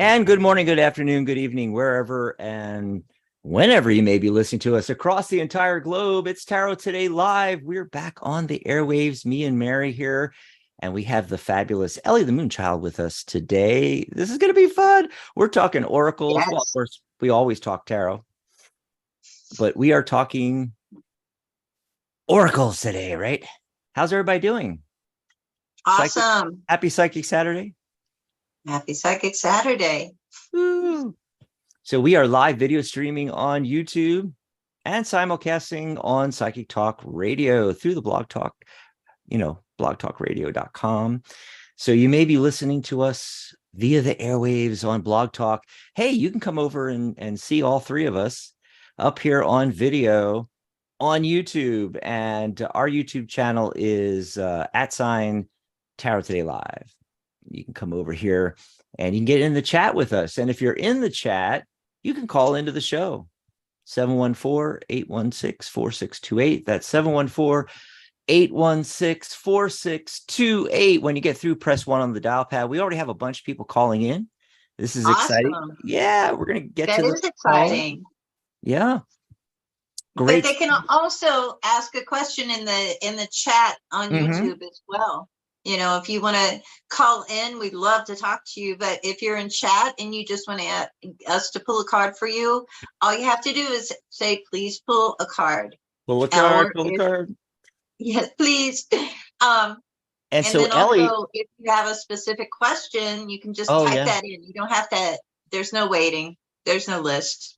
And good morning, good afternoon, good evening, wherever and whenever you may be listening to us across the entire globe. It's Tarot Today Live. We're back on the airwaves, me and Mary here, and we have the fabulous Ellie the Moonchild with us today. This is going to be fun. We're talking oracles. Yes. Well, of course, we always talk tarot, but we are talking oracles today, right? How's everybody doing? Awesome. Happy Psychic Saturday. Happy Psychic Saturday. Woo. So we are live video streaming on YouTube and simulcasting on Psychic Talk Radio through the Blog Talk, blogtalkradio.com. So you may be listening to us via the airwaves on Blog Talk. Hey, you can come over and see all three of us up here on video on YouTube. And our YouTube channel is @ Tarot Today Live. You can come over here and you can get in the chat with us. And if you're in the chat, you can call into the show. 714-816-4628. That's 714-816-4628. When you get through, press 1 on the dial pad. We already have a bunch of people calling in. This is exciting. Yeah, we're going to get to that is exciting. Yeah. Great. But they can also ask a question in the chat on YouTube as well. You know, if you want to call in, we'd love to talk to you. But if you're in chat and you just want us to pull a card for you, all you have to do is say, please pull a card. Pull a card, pull a card. Yes, please. And so, then Ellie, also, if you have a specific question, you can just type that in. You don't have to, there's no waiting. There's no list.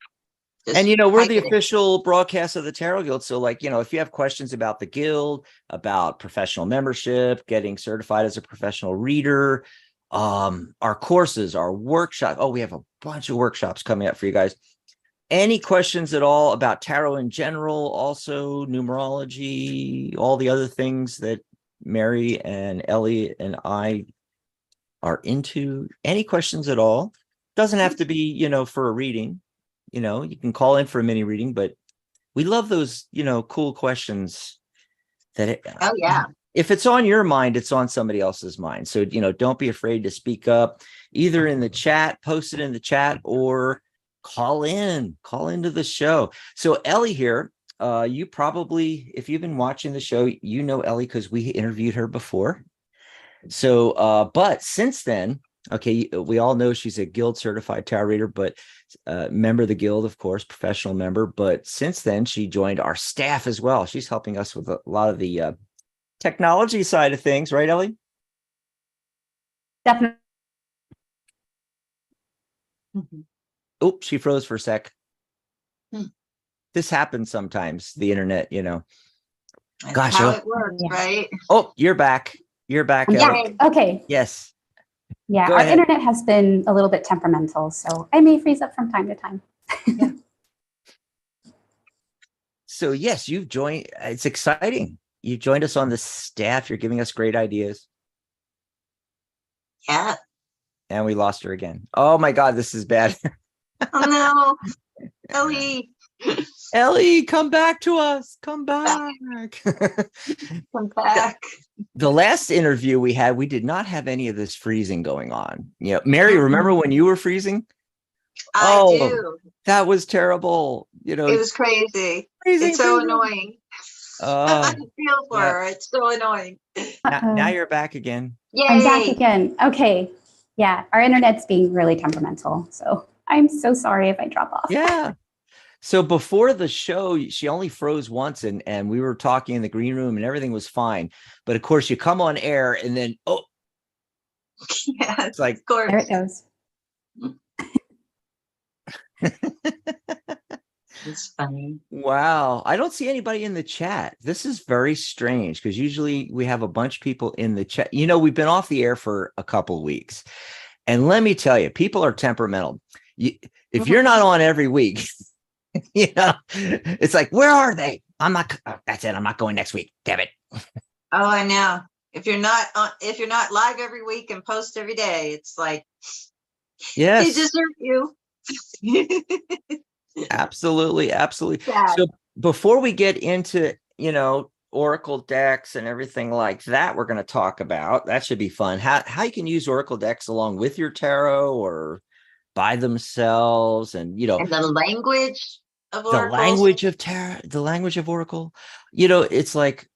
And, we're the official broadcast of the Tarot Guild. So, if you have questions about the guild, about professional membership, getting certified as a professional reader, our courses, our workshop. Oh, we have a bunch of workshops coming up for you guys. Any questions at all about tarot in general, also numerology, all the other things that Mary and Ellie and I are into? Any questions at all? Doesn't have to be, for a reading. You can call in for a mini reading, but we love those, cool questions that, if it's on your mind, it's on somebody else's mind. So, don't be afraid to speak up either in the chat, post it in the chat, or call into the show. So Ellie here, you probably, if you've been watching the show, Ellie, because we interviewed her before. So, but since then, okay, we all know she's a guild certified tarot reader, but member of the guild, of course, professional member. But since then, she joined our staff as well. She's helping us with a lot of the technology side of things, right, Ellie? Definitely. Oh, she froze for a sec. This happens sometimes, the internet, Gosh, how it works, right? Oh, you're back. You're back. Yeah. Okay. Yes. Yeah, our internet has been a little bit temperamental, so I may freeze up from time to time. Yeah. So yes, you've joined. It's exciting. You joined us on the staff. You're giving us great ideas. Yeah. And we lost her again. Oh my God, this is bad. Oh no, Ellie. Ellie, come back to us. Come back. Come back. The last interview we had, we did not have any of this freezing going on. Mary, remember when you were freezing? I do. That was terrible. It was crazy. It's so annoying. I feel for her. It's so annoying. Now you're back again. Yay. I'm back again. Okay. Yeah, our internet's being really temperamental, so I'm so sorry if I drop off. Yeah. So before the show, she only froze once, and we were talking in the green room and everything was fine. But of course, you come on air and then, yeah, it's like, of course. There it goes. It's funny. Wow. I don't see anybody in the chat. This is very strange because usually we have a bunch of people in the chat. We've been off the air for a couple of weeks. And let me tell you, people are temperamental. If you're not on every week, it's like, where are they? That's it. I'm not going next week. Damn it. Oh, I know. If you're not live every week and post every day, it's like, yes, they deserve you. Absolutely. Sad. So before we get into, Oracle decks and everything like that, we're going to talk about, that should be fun. How you can use Oracle decks along with your tarot, or by themselves, and And the language of the oracles. language of tarot, the language of oracle. It's like,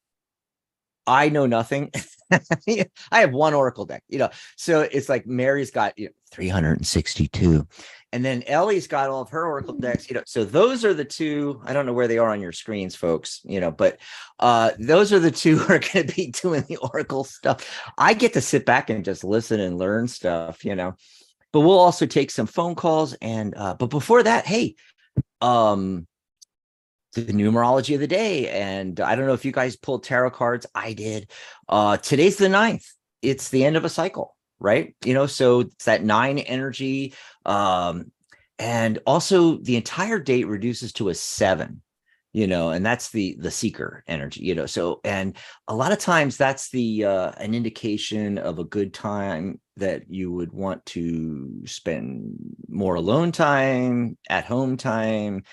I know nothing. I have one oracle deck, so it's like Mary's got 362, and then Ellie's got all of her oracle decks, so those are the two. I don't know where they are on your screens, folks, but those are the two who are going to be doing the oracle stuff. I get to sit back and just listen and learn stuff, but we'll also take some phone calls. And but before that, hey, the numerology of the day. And I don't know if you guys pulled tarot cards. I did. Today's the 9th. It's the end of a cycle, right? So it's that 9 energy. And also the entire date reduces to a 7, and that's the seeker energy, so, and a lot of times that's the an indication of a good time that you would want to spend more alone time, at home time,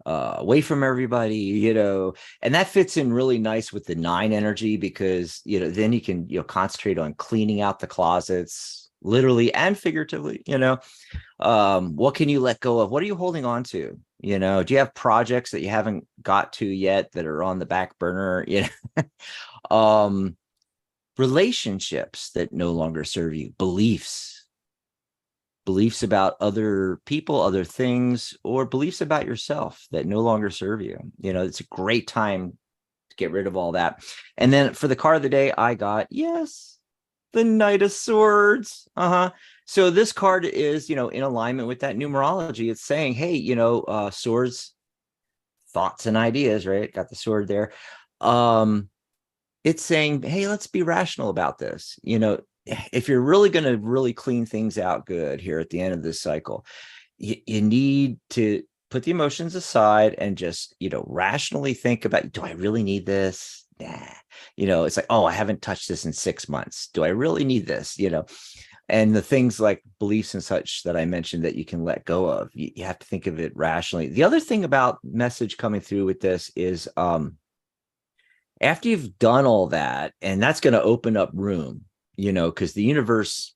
away from everybody, and that fits in really nice with the 9 energy, because then you can concentrate on cleaning out the closets, literally and figuratively. What can you let go of? What are you holding on to? Do you have projects that you haven't got to yet that are on the back burner? Relationships that no longer serve you, beliefs about other people, other things, or beliefs about yourself that no longer serve you. It's a great time to get rid of all that. And then for the card of the day, I got, yes, the Knight of Swords. So this card is, in alignment with that numerology. It's saying, hey, swords, thoughts and ideas, right? Got the sword there. It's saying, hey, let's be rational about this. If you're really going to really clean things out good here at the end of this cycle, you need to put the emotions aside and just, rationally think about, do I really need this? Nah. It's like, oh, I haven't touched this in 6 months. Do I really need this? And the things like beliefs and such that I mentioned that you can let go of, you have to think of it rationally. The other thing about message coming through with this is, after you've done all that, and that's going to open up room, because the universe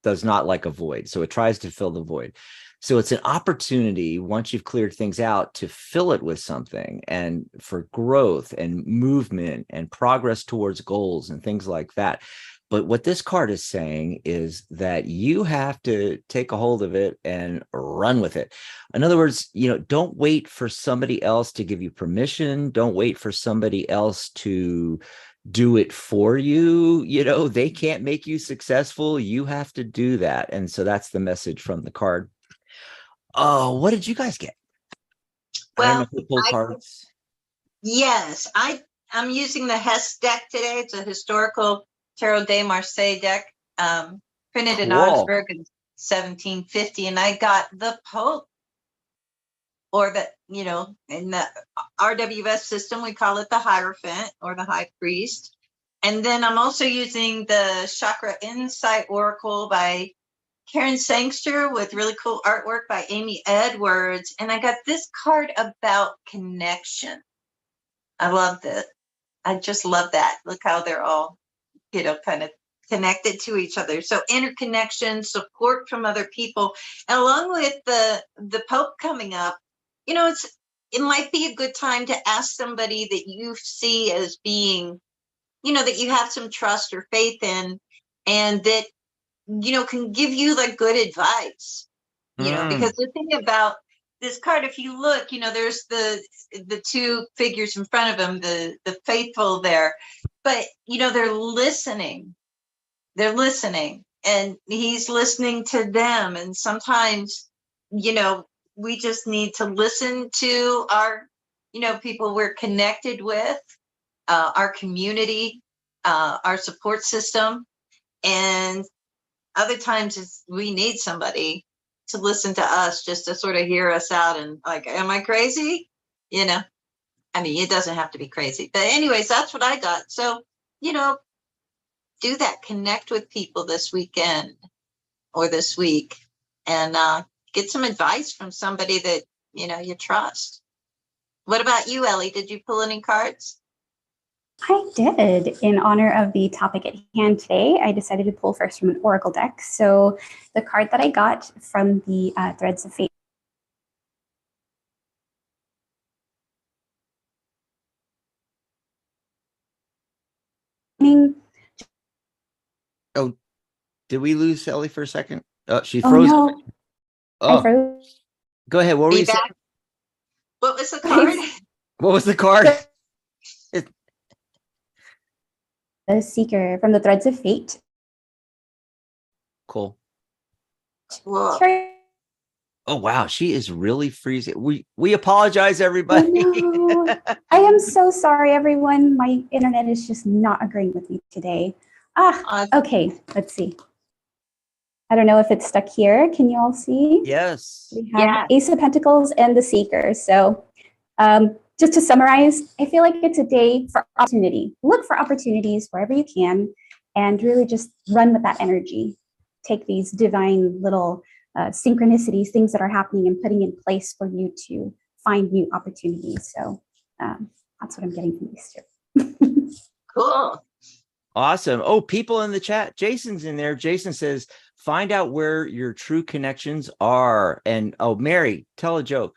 does not like a void. So it tries to fill the void. So it's an opportunity, once you've cleared things out, to fill it with something, and for growth and movement and progress towards goals and things like that. But what this card is saying is that you have to take a hold of it and run with it. In other words, don't wait for somebody else to give you permission. Don't wait for somebody else to do it for you. They can't make you successful. You have to do that. And so that's the message from the card. Oh, what did you guys get? Well, I don't know if you pulled cards. Yes, I'm using the Hess deck today. It's a historical Tarot de Marseille deck, printed in Augsburg in 1750, and I got the Pope, or in the RWS system, we call it the Hierophant or the High Priest. And then I'm also using the Chakra Insight Oracle by Karen Sangster with really cool artwork by Amy Edwards. And I got this card about connection. I loved it. I just love that. Look how they're all, kind of connected to each other. So interconnection, support from other people, and along with the Pope coming up, it might be a good time to ask somebody that you see as being, that you have some trust or faith in, and that, can give you like good advice, because the thing about this card, if you look, there's the 2 figures in front of him, the faithful there, but, they're listening, and he's listening to them. And sometimes, we just need to listen to our, people we're connected with, our community, our support system. And other times we need somebody to listen to us, just to sort of hear us out and like, am I crazy? It doesn't have to be crazy, but anyways, that's what I got. So, do that, connect with people this weekend or this week, and get some advice from somebody that, you trust. What about you, Ellie? Did you pull any cards? I did. In honor of the topic at hand today, I decided to pull first from an Oracle deck. So the card that I got from the Threads of Fate. Oh, did we lose Ellie for a second? Oh, she Oh froze. no, I Oh, froze. go ahead. What were Be you saying? back. What was the card? What was the card? The Seeker from the Threads of Fate. Cool. Whoa. Oh wow, she is really freezing. We apologize, everybody. Oh, no. I am so sorry, everyone. My internet is just not agreeing with me today. Okay, let's see. I don't know if it's stuck here. Can you all see? Yes. We have Ace of Pentacles and the Seeker. So just to summarize, I feel like it's a day for opportunity. Look for opportunities wherever you can and really just run with that energy. Take these divine little synchronicities, things that are happening and putting in place for you to find new opportunities. So that's what I'm getting from these two. Cool. Awesome. Oh, people in the chat. Jason's in there. Jason says, find out where your true connections are. And oh, Mary, tell a joke.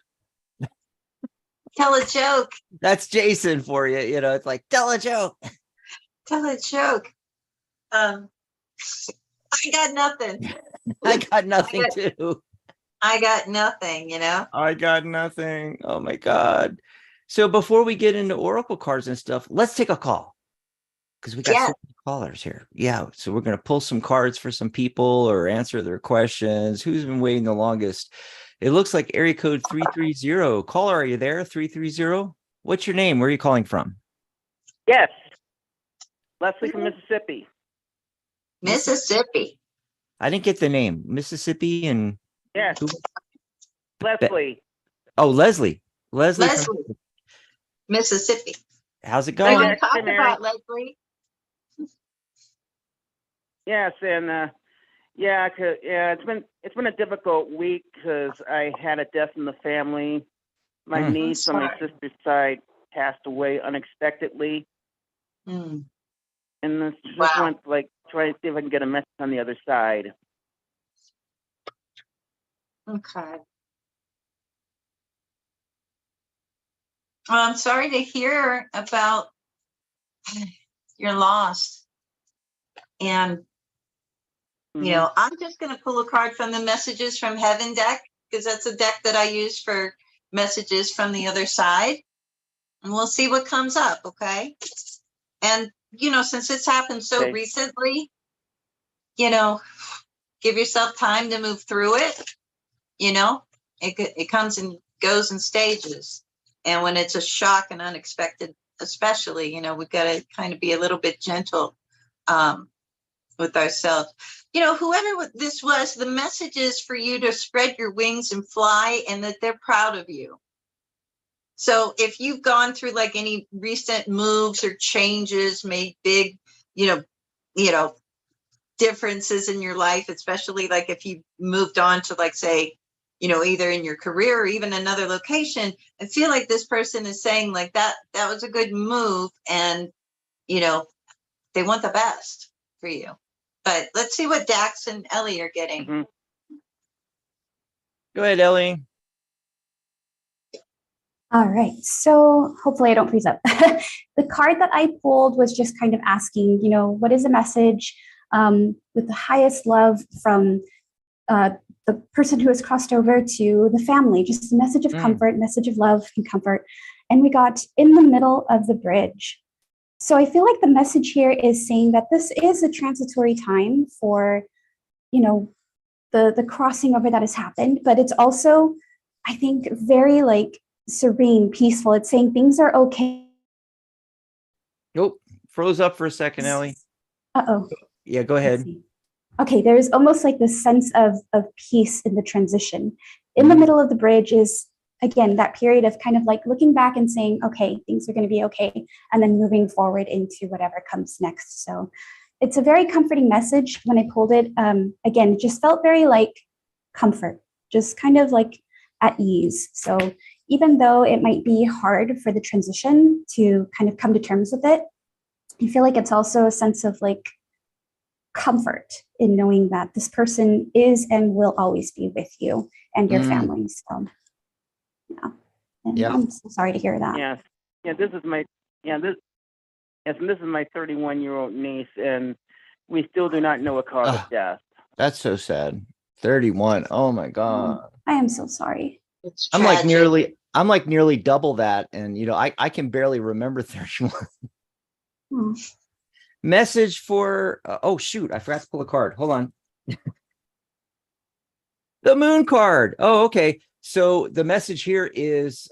Tell a joke. That's Jason for you. You know, it's like, tell a joke. Tell a joke. I got nothing. I got nothing too. I got nothing, you know? I got nothing. Oh my God. So before we get into Oracle cards and stuff, let's take a call. Because we got so many callers here. Yeah. So we're going to pull some cards for some people or answer their questions. Who's been waiting the longest? It looks like area code 330. Caller, are you there? 330? What's your name? Where are you calling from? Yes. Leslie from Mississippi. Mississippi. I didn't get the name. Mississippi and Yes. who? Leslie. Oh, Leslie. Leslie. Mississippi. How's it What do you going? want to talk about, Leslie? Yes, and it's been a difficult week because I had a death in the family. My niece on my sister's side passed away unexpectedly. And this just went like try to see if I can get a message on the other side. Okay. Well, I'm sorry to hear about your loss. And, you know, I'm just going to pull a card from the Messages from Heaven deck, because that's a deck that I use for messages from the other side. And we'll see what comes up, okay? And, you know, since it's happened so recently, you know, give yourself time to move through it. You know, it comes and goes in stages. And when it's a shock and unexpected, especially, you know, we've got to kind of be a little bit gentle with ourselves. You know, whoever this was, the message is for you to spread your wings and fly, and that they're proud of you. So if you've gone through like any recent moves or changes, made big, you know, differences in your life, especially like if you moved on to like, say, you know, either in your career or even another location, I feel like this person is saying like that was a good move, and, you know, they want the best for you. But let's see what Dax and Ellie are getting. Go ahead, Ellie. All right, so hopefully I don't freeze up. The card that I pulled was just kind of asking, you know, what is the message with the highest love from the person who has crossed over to the family, just a message of comfort, message of love and comfort. And we got in the middle of the bridge. So I feel like the message here is saying that this is a transitory time for, you know, the crossing over that has happened, but it's also, I think, very like serene, peaceful. It's saying things are okay. Nope. Froze up for a second, Ellie. Uh-oh. Yeah, go ahead. Okay, there's almost like this sense of peace in the transition. In the middle of the bridge is, again, that period of kind of like looking back and saying, okay, things are going to be okay, and then moving forward into whatever comes next. So it's a very comforting message. When I pulled it, again, it just felt very like comfort, just kind of like at ease. So even though it might be hard for the transition to kind of come to terms with it, I feel like it's also a sense of like comfort in knowing that this person is and will always be with you and your family. So, yeah. And Yeah. I'm so sorry to hear that. Yes. Yeah, this is my 31-year-old niece, and we still do not know a cause of death. That's so sad. 31. Oh my God. I am so sorry. It's I'm tragic. like nearly double that. And you know, I can barely remember 31. Oh. Message for oh shoot, I forgot to pull a card. Hold on. The moon card. Oh, okay. So the message here is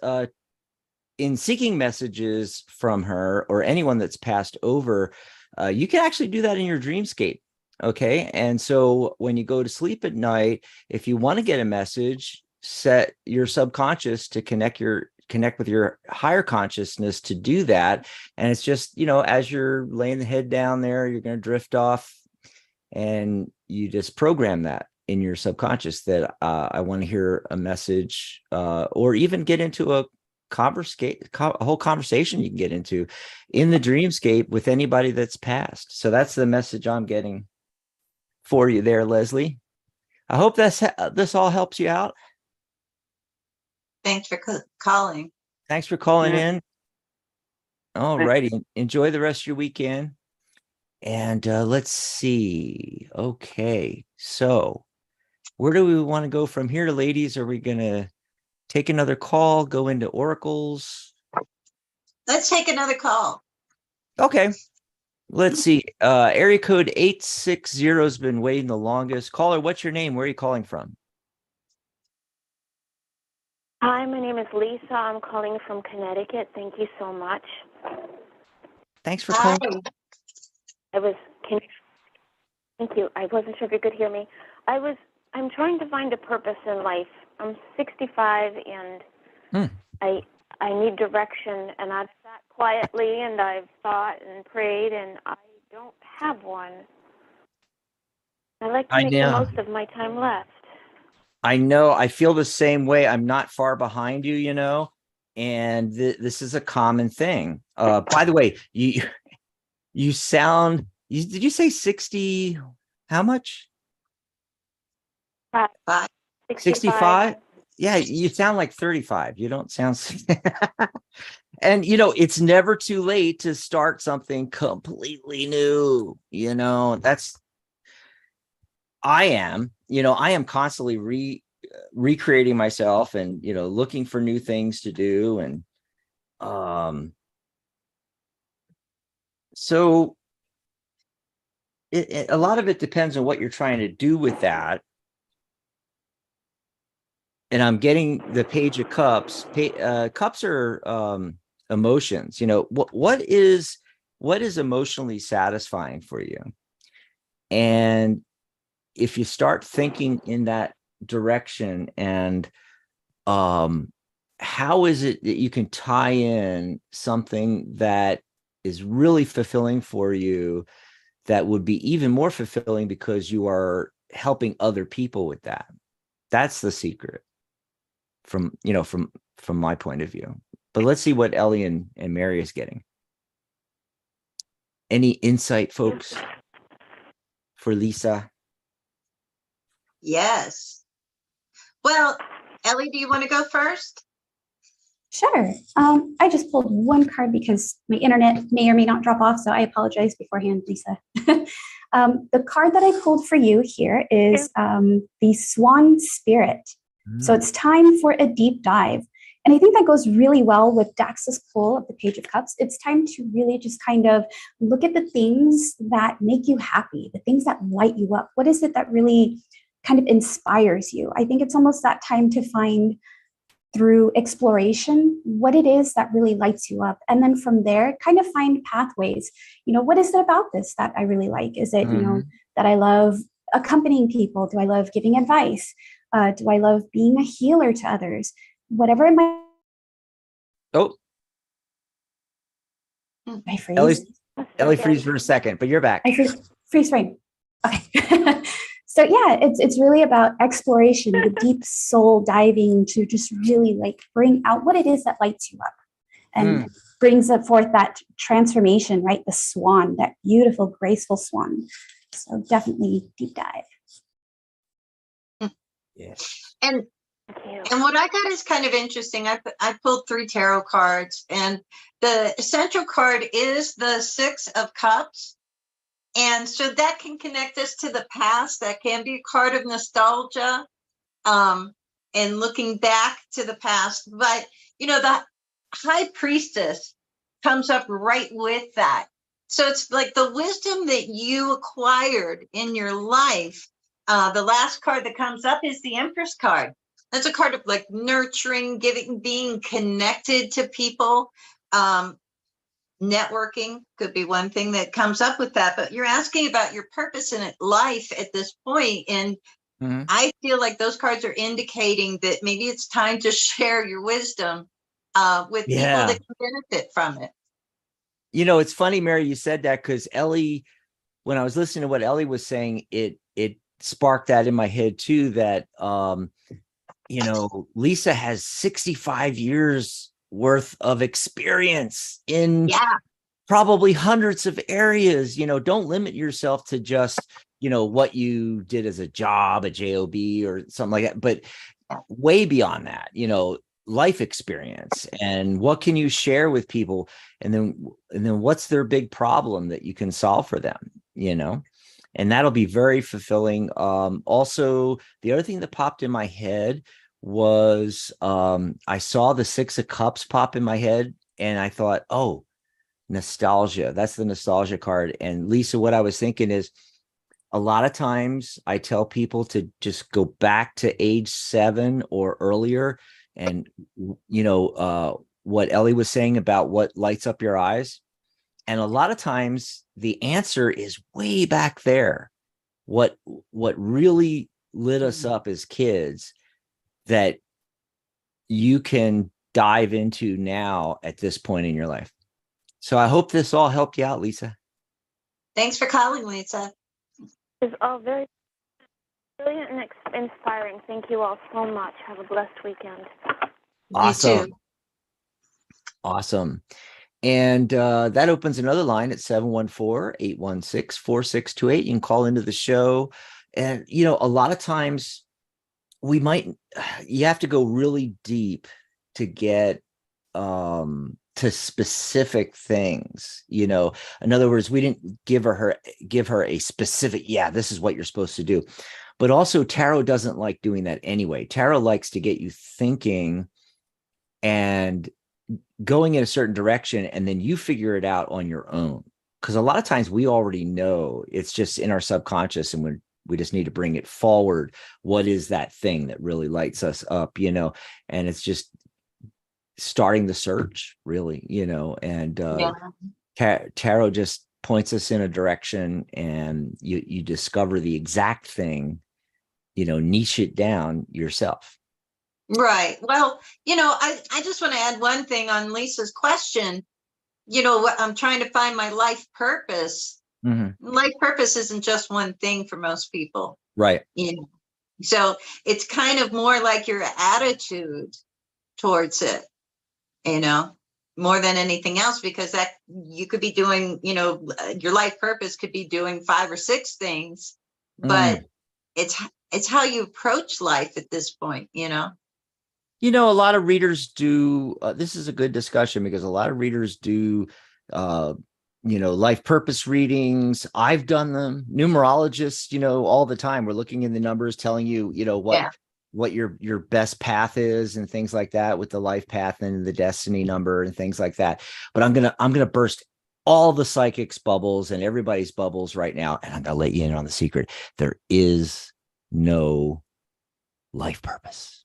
in seeking messages from her or anyone that's passed over, you can actually do that in your dreamscape. Okay. And so when you go to sleep at night, if you want to get a message, set your subconscious to connect with your higher consciousness to do that. And it's just, you know, as you're laying the head down there, you're going to drift off and you just program that in your subconscious that I want to hear a message or even get into a whole conversation you can get into in the dreamscape with anybody that's passed. So that's the message I'm getting for you there, Leslie. I hope this all helps you out. Thanks for calling. Thanks for calling in. All righty. Enjoy the rest of your weekend. And let's see. Okay. So where do we want to go from here, ladies? Are we going to take another call, go into oracles? Let's take another call. Okay. Let's see. Area code 860 has been waiting the longest. Caller, what's your name? Where are you calling from? Hi, my name is Lisa. I'm calling from Connecticut. Thank you so much. Thanks for calling. Thank you. I wasn't sure if you could hear me. I'm trying to find a purpose in life. I'm 65 and I need direction, and I've sat quietly and I've thought and prayed, and I don't have one. I like to make the most of my time left. I know. I feel the same way. I'm not far behind you, you know, and this is a common thing. By the way, you sound, did you say 60? How much? 65? Yeah, you sound like 35. You don't sound. And, you know, it's never too late to start something completely new. You know, I am constantly recreating myself and, you know, looking for new things to do. And so a lot of it depends on what you're trying to do with that. And I'm getting the Page of Cups. Cups are emotions. You know, what is emotionally satisfying for you? And if you start thinking in that direction, and how is it that you can tie in something that is really fulfilling for you, that would be even more fulfilling because you are helping other people with that? That's the secret from my point of view. But let's see what Ellie and Mary is getting. Any insight, folks, for Lisa? Yes. Well, Ellie, do you want to go first? Sure. I just pulled one card because my internet may or may not drop off, so I apologize beforehand, Lisa. The card that I pulled for you here is the Swan Spirit. So it's time for a deep dive. And I think that goes really well with Dax's pull of the Page of Cups. It's time to really just kind of look at the things that make you happy, the things that light you up. What is it that really kind of inspires you? I think it's almost that time to find, through exploration, what it is that really lights you up. And then from there, kind of find pathways. You know, what is it about this that I really like? Is it, you know, that I love accompanying people? Do I love giving advice? Do I love being a healer to others? Whatever it might. Oh, I freeze. Ellie freeze for a second, but you're back. I freeze frame. Okay. So yeah, it's really about exploration, the deep soul diving to just really like bring out what it is that lights you up. and brings up forth that transformation, right? The swan, that beautiful, graceful swan. So definitely deep dive. Yeah. And what I got is kind of interesting. I pulled 3 tarot cards, and the central card is the 6 of Cups. And so that can connect us to the past. That can be a card of nostalgia, and looking back to the past. But, the High Priestess comes up right with that. So it's like the wisdom that you acquired in your life. The last card that comes up is the Empress card. That's a card of like nurturing, giving, being connected to people. Networking could be one thing that comes up with that, but you're asking about your purpose in life at this point, and I feel like those cards are indicating that maybe it's time to share your wisdom with people that can benefit from it. It's funny, Mary, you said that, because Ellie, when I was listening to what Ellie was saying, it sparked that in my head too, that Lisa has 65 years worth of experience in probably hundreds of areas. Don't limit yourself to just what you did as a job, a job or something like that, but way beyond that, life experience, and what can you share with people, and then what's their big problem that you can solve for them, and that'll be very fulfilling. Also, the other thing that popped in my head was I saw the 6 of Cups pop in my head, and I thought, oh, nostalgia. That's the nostalgia card. And Lisa, what I was thinking is, a lot of times I tell people to just go back to age 7 or earlier, and what Ellie was saying about what lights up your eyes. And a lot of times the answer is way back there. What really lit us up as kids that you can dive into now at this point in your life. So I hope this all helped you out, Lisa. Thanks for calling, Lisa. It's all very brilliant and inspiring. Thank you all so much. Have a blessed weekend. Awesome. You too. Awesome. And that opens another line at 714-816-4628. You can call into the show. And, a lot of times you have to go really deep to get to specific things. In other words, we didn't give her a specific, this is what you're supposed to do. But also, tarot doesn't like doing that anyway. Tarot likes to get you thinking and going in a certain direction, and then you figure it out on your own. Because a lot of times we already know, it's just in our subconscious, and we just need to bring it forward. What is that thing that really lights us up, and it's just starting the search, really, and tarot just points us in a direction, and you discover the exact thing, niche it down yourself. Right. Well, I just want to add one thing on Lisa's question. What I'm trying to find my life purpose. Life purpose isn't just one thing for most people. Right. So it's kind of more like your attitude towards it, more than anything else, because that you could be doing, your life purpose could be doing 5 or 6 things, but it's how you approach life at this point, a lot of readers do. This is a good discussion, because a lot of readers do, life purpose readings. I've done them. Numerologists, all the time. We're looking in the numbers, telling you, what your best path is, and things like that, with the life path and the destiny number and things like that. But I'm gonna burst all the psychics' bubbles and everybody's bubbles right now, and I'm gonna let you in on the secret. There is no life purpose.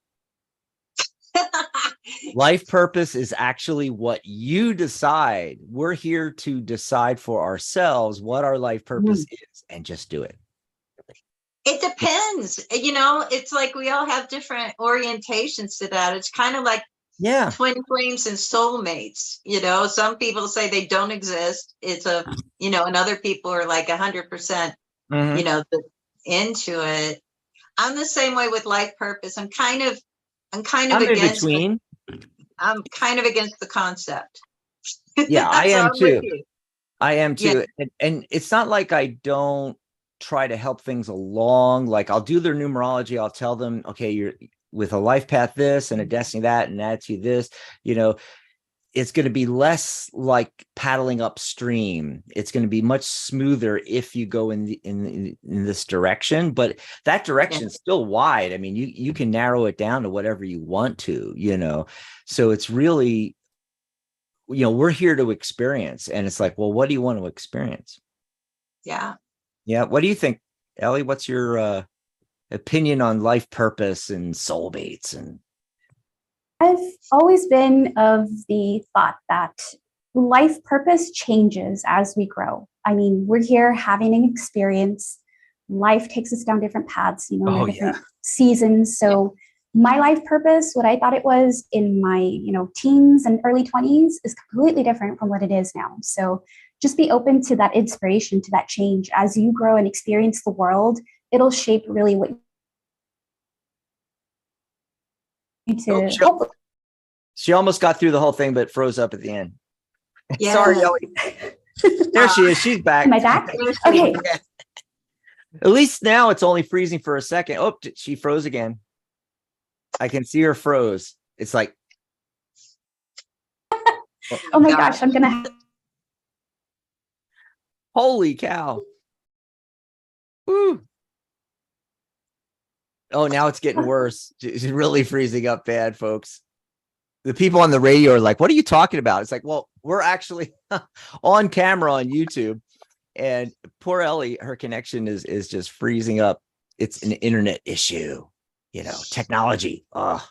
Life purpose is actually what you decide. We're here to decide for ourselves what our life purpose is, and just do it. It depends. It's like we all have different orientations to that. It's kind of like twin flames and soulmates. Some people say they don't exist. It's and other people are like 100%, into it. I'm the same way with life purpose. I'm kind of I'm against in between. I'm kind of against the concept. Yeah, I am I'm with too. you. I am too. Yeah. And it's not like I don't try to help things along. Like I'll do their numerology. I'll tell them, okay, you're with a life path this and a destiny that, and add to this, you know, it's going to be less like paddling upstream. It's going to be much smoother if you go in this direction, but that direction is still wide. I mean, you can narrow it down to whatever you want to, you know. So it's really, you know, we're here to experience, and it's like, well, what do you want to experience? Yeah. Yeah. What do you think, Ellie? What's your opinion on life purpose and soulmates? And I've always been of the thought that life purpose changes as we grow. I mean, we're here having an experience. Life takes us down different paths, you know, different seasons. So my life purpose, what I thought it was in my, you know, teens and early 20s is completely different from what it is now. So just be open to that inspiration, to that change. As you grow and experience the world, it'll shape really what she almost got through the whole thing, but froze up at the end. Yeah. Sorry, Ellie. There she is. She's back. Am I back? Okay. At least now it's only freezing for a second. Oh, she froze again. I can see her froze. It's like, oh my gosh, I'm gonna. Holy cow. Woo. Oh, now it's getting worse. She's really freezing up bad, folks. The people on the radio are like, what are you talking about? It's like, well, we're actually on camera on YouTube, and poor Ellie, her connection is just freezing up. It's an internet issue, you know, technology. Oh,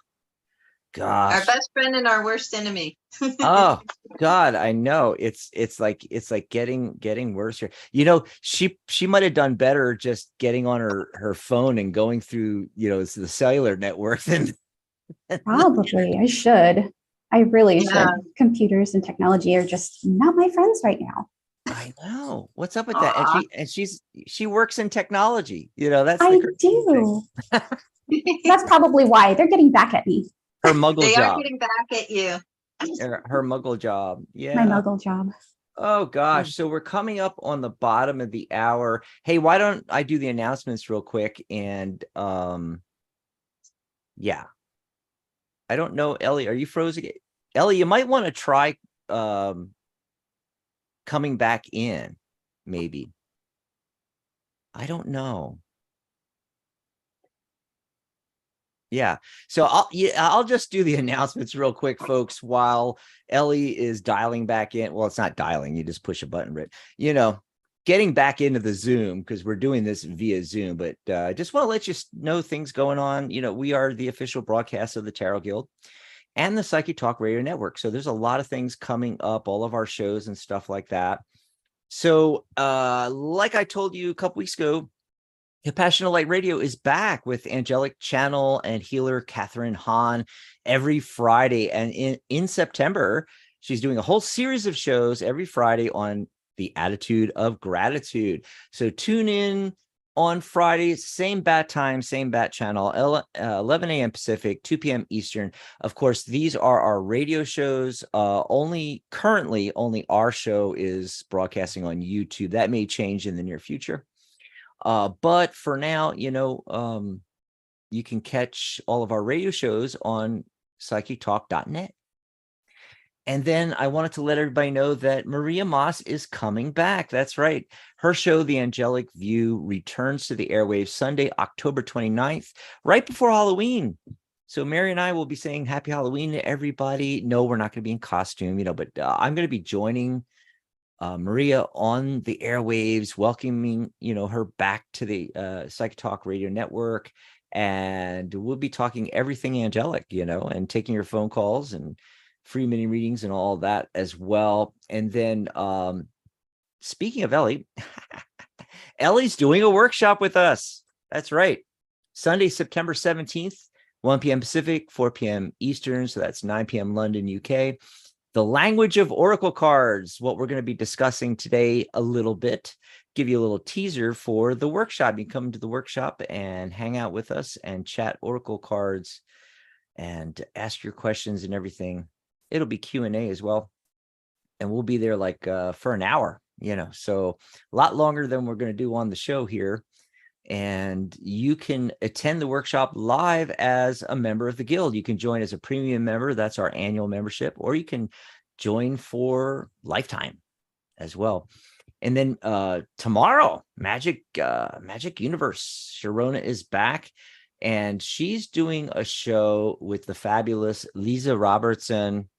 gosh. Our best friend and our worst enemy. Oh God, I know. It's like getting worse here. You know, she might have done better just getting on her phone and going through, you know, the cellular network than Probably I should. I really should. Computers and technology are just not my friends right now. I know. What's up with that? And she works in technology. You know, that's I do. That's probably why they're getting back at me. Her muggle they job. Are getting back at you. Her muggle job. Yeah. My muggle job. Oh gosh. So we're coming up on the bottom of the hour. Hey, why don't I do the announcements real quick? And yeah. I don't know, Ellie, are you frozen? Ellie, you might want to try coming back in, maybe. I don't know. Yeah. So I'll just do the announcements real quick, folks, while Ellie is dialing back in. Well, it's not dialing, you just push a button, but you know, getting back into the Zoom, because we're doing this via Zoom. But I just want to let you know things going on. You know, we are the official broadcast of the Tarot Guild and the Psychic Talk Radio Network. So there's a lot of things coming up, all of our shows and stuff like that. So like I told you a couple weeks ago, Compassionate Light Radio is back with angelic channel and healer Catherine Hahn every Friday. And in September, she's doing a whole series of shows every Friday on the attitude of gratitude. So tune in on Fridays, same bat time, same bat channel, 11 a.m. Pacific, 2 p.m. Eastern. Of course, these are our radio shows. Currently, only our show is broadcasting on YouTube. That may change in the near future. But for now, you know, you can catch all of our radio shows on psychictalk.net. And then I wanted to let everybody know that Maria Moss is coming back. That's right. Her show, The Angelic View, returns to the airwaves Sunday, October 29th, right before Halloween. So Mary and I will be saying happy Halloween to everybody. No, we're not going to be in costume, you know, but I'm going to be joining Maria on the airwaves, welcoming, you know, her back to the Psychic Talk Radio Network. And we'll be talking everything angelic, you know, and taking your phone calls and free mini readings and all that as well. And then speaking of Ellie, Ellie's doing a workshop with us. That's right. Sunday, September 17th, 1 p.m. Pacific, 4 p.m. Eastern. So that's 9 p.m. London, UK. The language of oracle cards, what we're going to be discussing today a little bit. Give you a little teaser for the workshop. You come to the workshop and hang out with us and chat oracle cards and ask your questions and everything. it'll be Q&A as well. And we'll be there like for an hour, so a lot longer than we're going to do on the show here. And you can attend the workshop live as a member of the Guild. You can join as a premium member. That's our annual membership, or you can join for lifetime as well. And then tomorrow, Magic Universe, Sharona is back, and she's doing a show with the fabulous Lisa Robertson,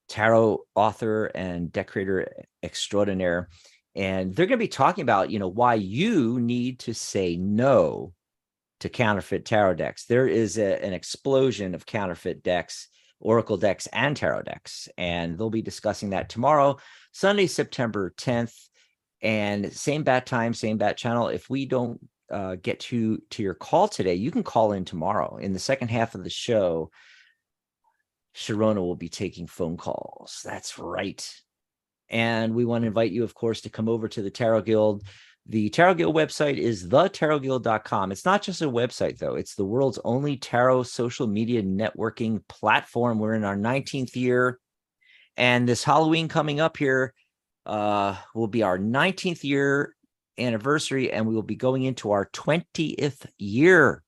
tarot author and decorator extraordinaire. And they're going to be talking about, why you need to say no to counterfeit tarot decks. There is an explosion of counterfeit decks, oracle decks, and tarot decks. And they'll be discussing that tomorrow, Sunday, September 10th. And same bat time, same bat channel. If we don't get to your call today, you can call in tomorrow. In the second half of the show, Sharona will be taking phone calls. That's right. And we want to invite you, of course, to come over to the Tarot Guild. The Tarot Guild website is thetarotguild.com. It's not just a website, though. It's the world's only tarot social media networking platform. We're in our 19th year. And this Halloween coming up here will be our 19th year anniversary, and we will be going into our 20th year.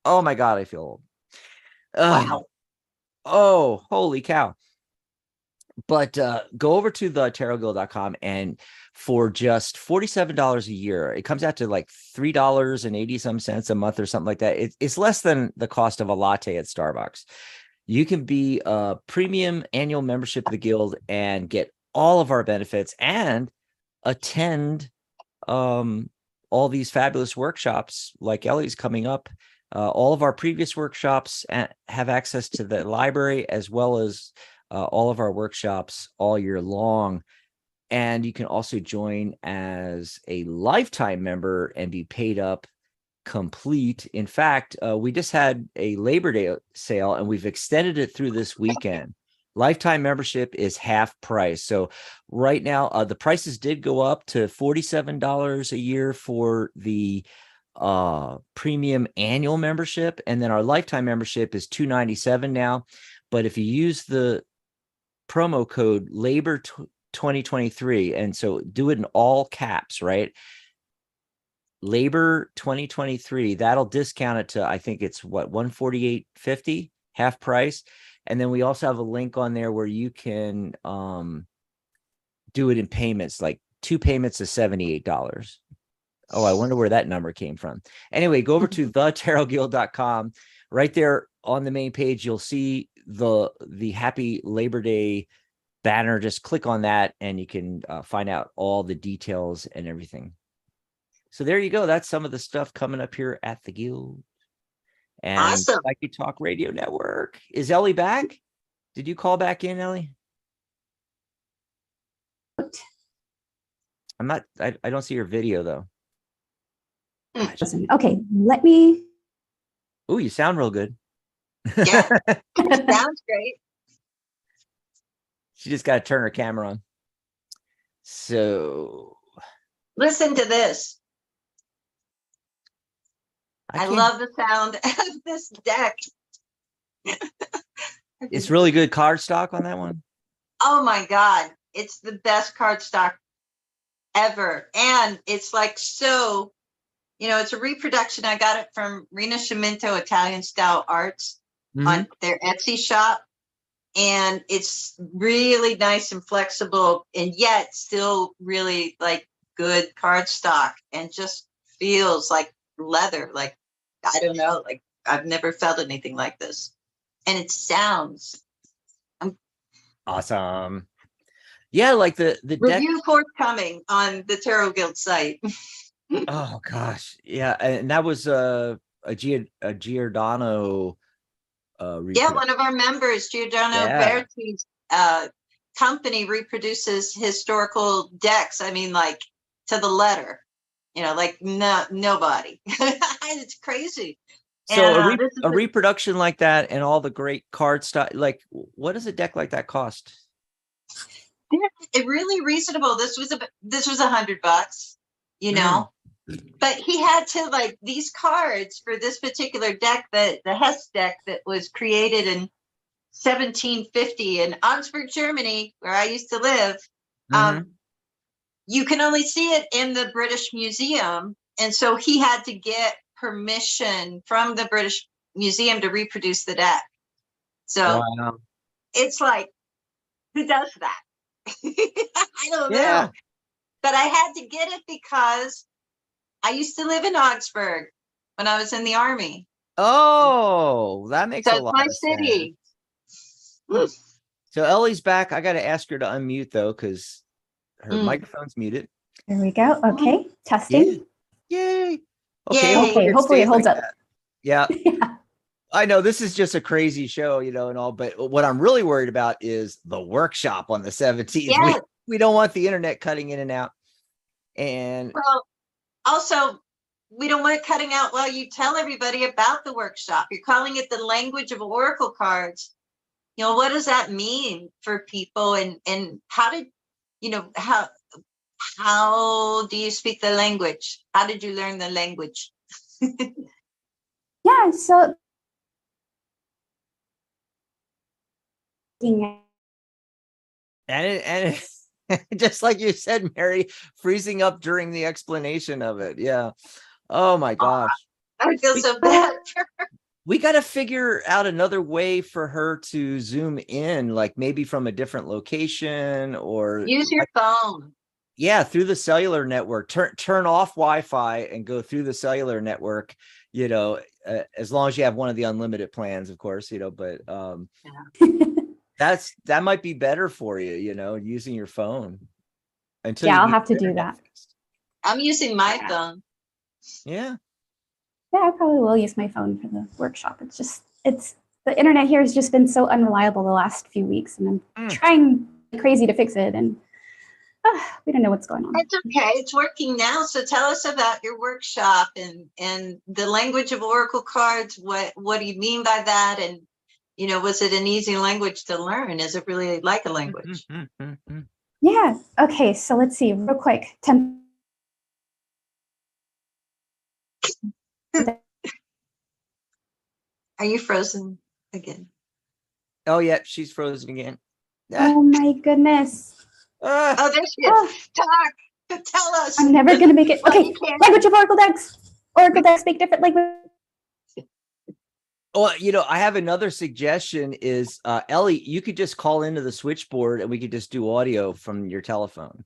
Oh, my God, I feel old. Wow. Oh, holy cow. But go over to thetarotguild.com, and for just $47 a year, it comes out to like $3.80 a month or something like that. It's less than the cost of a latte at Starbucks. You can be a premium annual membership of the Guild and get all of our benefits and attend all these fabulous workshops like Ellie's coming up. All of our previous workshops have access to the library, as well as all of our workshops all year long. And you can also join as a lifetime member and be paid up complete. In fact, we just had a Labor Day sale, and we've extended it through this weekend. Lifetime membership is half price. So right now, the prices did go up to $47 a year for the premium annual membership, and then our lifetime membership is $297 now. But if you use the promo code Labor 2023, and so do it in all caps, right? Labor 2023, that'll discount it to, I think it's what, $148.50, half price. And then we also have a link on there where you can do it in payments, like 2 payments of $78. Oh, I wonder where that number came from. Anyway, go over to thetarotguild.com. Right there on the main page, you'll see the Happy Labor Day banner. Just click on that, and you can find out all the details and everything. So there you go. That's some of the stuff coming up here at the Guild. And Awesome. Psychic Talk Radio Network. Is Ellie back? Did you call back in, Ellie? I'm not, I don't see your video though. Okay, let me. Oh, you sound real good. Yeah, sounds great. She just got to turn her camera on. So listen to this. I love the sound of this deck. It's really good cardstock on that one. Oh my God. It's the best cardstock ever. And it's like, so, it's a reproduction. I got it from Rina Sciminto Italian Style Arts on their Etsy shop. And it's really nice and flexible, and yet still really like good cardstock, and just feels like leather. Like, I don't know, like I've never felt anything like this. And it sounds awesome. Yeah, like the review forthcoming on the Tarot Guild site. Oh gosh, yeah, and that was a Giordano. One of our members, Giordano Berti's company, reproduces historical decks. I mean, like to the letter. Like nobody. It's crazy. So a reproduction like that, and all the great card stuff. Like, what does a deck like that cost? It really reasonable. This was $100, But he had to, like, these cards for this particular deck, the Hess deck that was created in 1750 in Augsburg, Germany, where I used to live. Mhm. You can only see it in the British Museum. And so he had to get permission from the British Museum to reproduce the deck. So Wow. it's like, who does that? I don't Yeah. know. But I had to get it because I used to live in Augsburg when I was in the Army. Oh, that makes So a it's lot my of city. sense. So Ellie's back. I got to ask her to unmute though, because her microphone's muted. There we go. Okay, testing. Yay. Yay. Okay, hopefully it holds up. Yeah. Yeah. I know this is just a crazy show, and all, but what I'm really worried about is the workshop on the 17th. Yes. We don't want the internet cutting in and out. And Well, also, we don't want it cutting out while you tell everybody about the workshop. You're calling it the language of Oracle cards. What does that mean for people? And how did, how do you speak the language? How did you learn the language? Yeah, so and just like you said, Mary, freezing up during the explanation of it. Yeah. Oh my gosh. I feel so bad. We got to figure out another way for her to zoom in, like maybe from a different location, or use your phone. Yeah, through the cellular network. Turn off Wi-Fi and go through the cellular network. As long as you have one of the unlimited plans, of course. But that might be better for you. Using your phone until. Yeah, I'll have to do that. I'm using my phone. Yeah. Yeah, I probably will use my phone for the workshop. It's the internet here has just been so unreliable the last few weeks, and I'm trying crazy to fix it, and we don't know what's going on. It's okay. It's working now. So tell us about your workshop and the language of Oracle cards. What do you mean by that? And, was it an easy language to learn? Is it really like a language? Yeah. Okay. So let's see real quick. Are you frozen again? Oh, yeah. She's frozen again. Oh, my goodness. Oh, there she is. Talk. Tell us. I'm never going to make it. Okay. Language of Oracle decks. Oracle decks speak different language. Well, I have another suggestion is, Ellie, you could just call into the switchboard and we could just do audio from your telephone.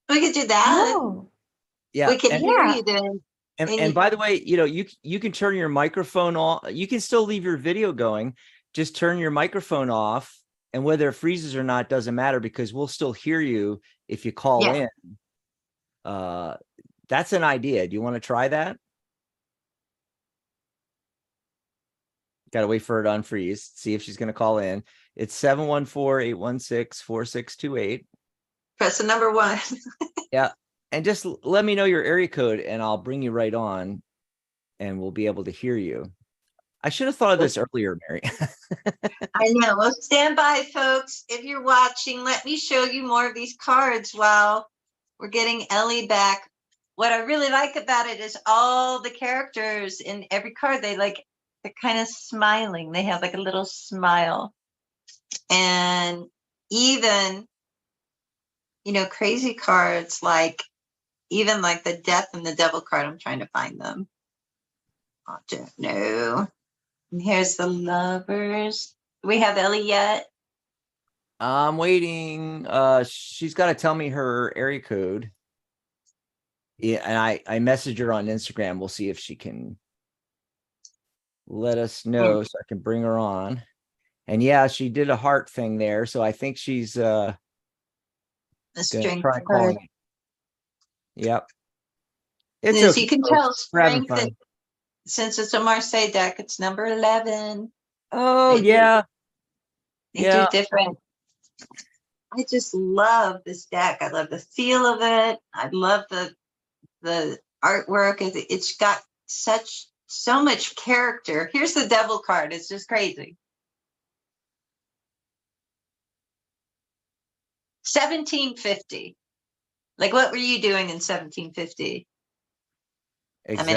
We could do that. Oh. Yeah. We can hear you then. And by the way, you can turn your microphone off. You can still leave your video going. Just turn your microphone off, and whether it freezes or not doesn't matter, because we'll still hear you if you call in. That's an idea. Do you want to try that? Got to wait for her to unfreeze. See if she's going to call in. It's 714-816-4628. Press the number 1. Yeah. And just let me know your area code and I'll bring you right on and we'll be able to hear you. I should have thought of this earlier, Mary. I know. Well, stand by, folks. If you're watching, let me show you more of these cards while we're getting Ellie back. What I really like about it is all the characters in every card, they're kind of smiling. They have like a little smile. And even, crazy cards even like the Death and the Devil card. I'm trying to find them. I don't know. And here's the Lovers. Do we have Ellie yet? I'm waiting. She's got to tell me her area code. Yeah, and I messaged her on Instagram. We'll see if she can let us know so I can bring her on. And yeah, she did a heart thing there. So I think she's the strength card. Yep. It's as you can tell, strength, since it's a Marseille deck, it's number 11. Oh, yeah. They do different. I just love this deck. I love the feel of it. I love the artwork. It's got so much character. Here's the Devil card. It's just crazy. 1750. Like, what were you doing in 1750? Exactly. I mean,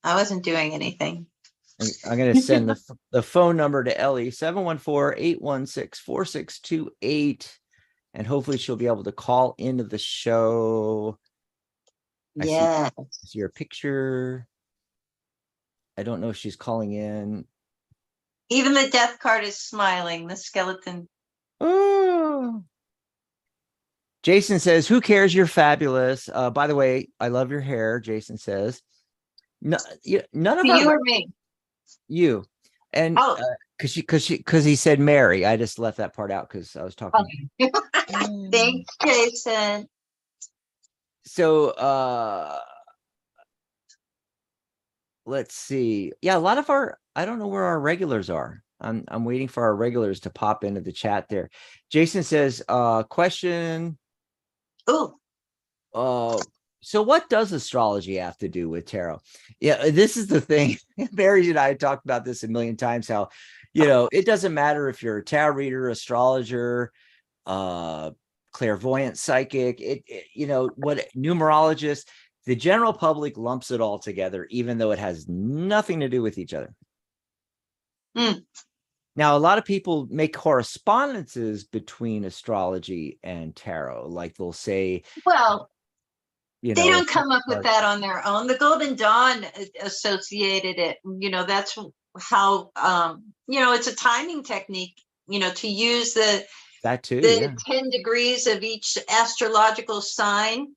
I wasn't doing anything. I'm going to send the phone number to Ellie, 714-816-4628. And hopefully she'll be able to call into the show. Yeah. I see her picture. I don't know if she's calling in. Even the death card is smiling, the skeleton. Oh. Jason says, who cares? You're fabulous. By the way, I love your hair, Jason says. No, none of you or me? You. And because he said Mary. I just left that part out because I was talking. Okay. Thanks, Jason. So let's see. Yeah, a lot of I don't know where our regulars are. I'm waiting for our regulars to pop into the chat there. Jason says, question. Oh. So what does astrology have to do with tarot? Yeah, this is the thing. Barry and I talked about this a million times, how, it doesn't matter if you're a tarot reader, astrologer, clairvoyant, psychic, what numerologist, the general public lumps it all together, even though it has nothing to do with each other. Now, a lot of people make correspondences between astrology and tarot. Like they'll say, well, they don't come up with that on their own. The Golden Dawn associated it. That's how, it's a timing technique, to use that too, the 10 degrees of each astrological sign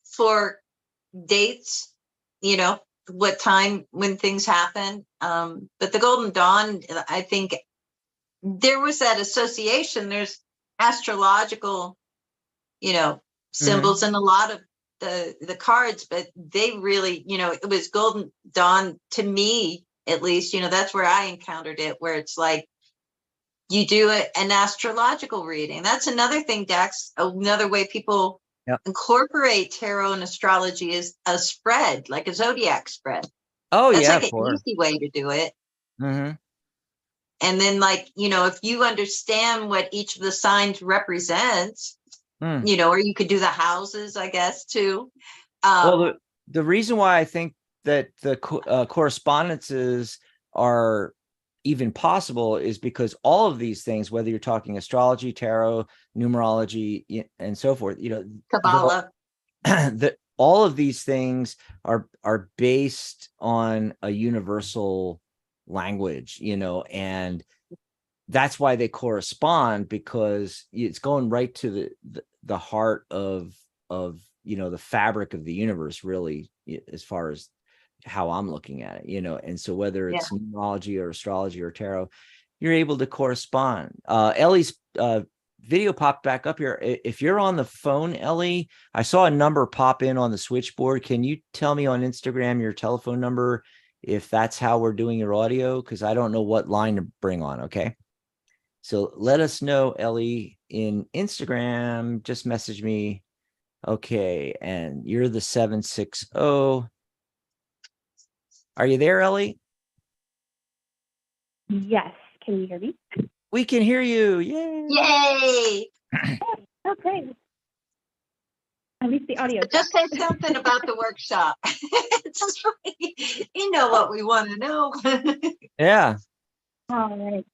for dates, what time when things happen. But the Golden Dawn, I think there was that association. There's astrological, symbols in a lot of the cards, but they really, it was Golden Dawn to me, at least, that's where I encountered it, where it's like you do an astrological reading. That's another thing, Dax. Another way people incorporate tarot and astrology is a spread, like a zodiac spread. Oh, that's yeah, like an easy way to do it. Mm-hmm. And then, like, if you understand what each of the signs represents, or you could do the houses, I guess, too. Well, the reason why I think that the correspondences are even possible is because all of these things, whether you're talking astrology, tarot, numerology, and so forth, Kabbalah, all of these things are based on a universal language, and that's why they correspond, because it's going right to the heart of the fabric of the universe, really, as far as how I'm looking at it, and so whether it's numerology or astrology or tarot, you're able to correspond. Ellie's video popped back up here. If you're on the phone, Ellie, I saw a number pop in on the switchboard. Can you tell me on Instagram your telephone number if that's how we're doing your audio? Because I don't know what line to bring on. Okay. So let us know, Ellie, in Instagram. Just message me. Okay. And you're the 760. Are you there, Ellie? Yes. Can you hear me? We can hear you. Yay. Yay. Oh, great. At least the audio. Just say something about the workshop. You know what we want to know. Yeah. All right.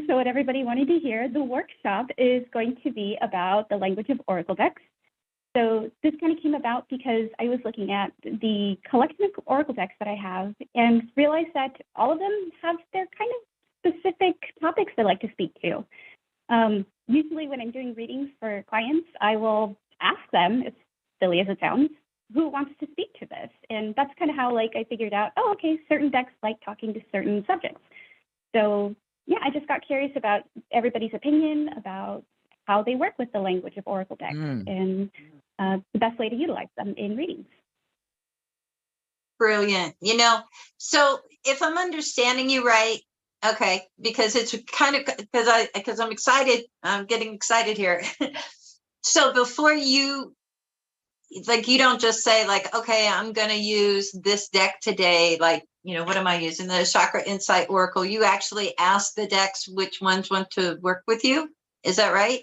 So what everybody wanted to hear, the workshop is going to be about the language of Oracle decks. So this kind of came about because I was looking at the collection of Oracle decks that I have and realized that all of them have their kind of specific topics they like to speak to. Usually when I'm doing readings for clients, I will ask them, as silly as it sounds, who wants to speak to this? And that's kind of how I figured out, oh, okay, certain decks like talking to certain subjects. So yeah, I just got curious about everybody's opinion about how they work with the language of Oracle decks and the best way to utilize them in readings. Brilliant. So if I'm understanding you right, okay, because it's kind of because I'm excited, I'm getting excited here. So before you don't just say okay, I'm going to use this deck today. What am I using? The Chakra Insight Oracle. You actually ask the decks which ones want to work with you. Is that right?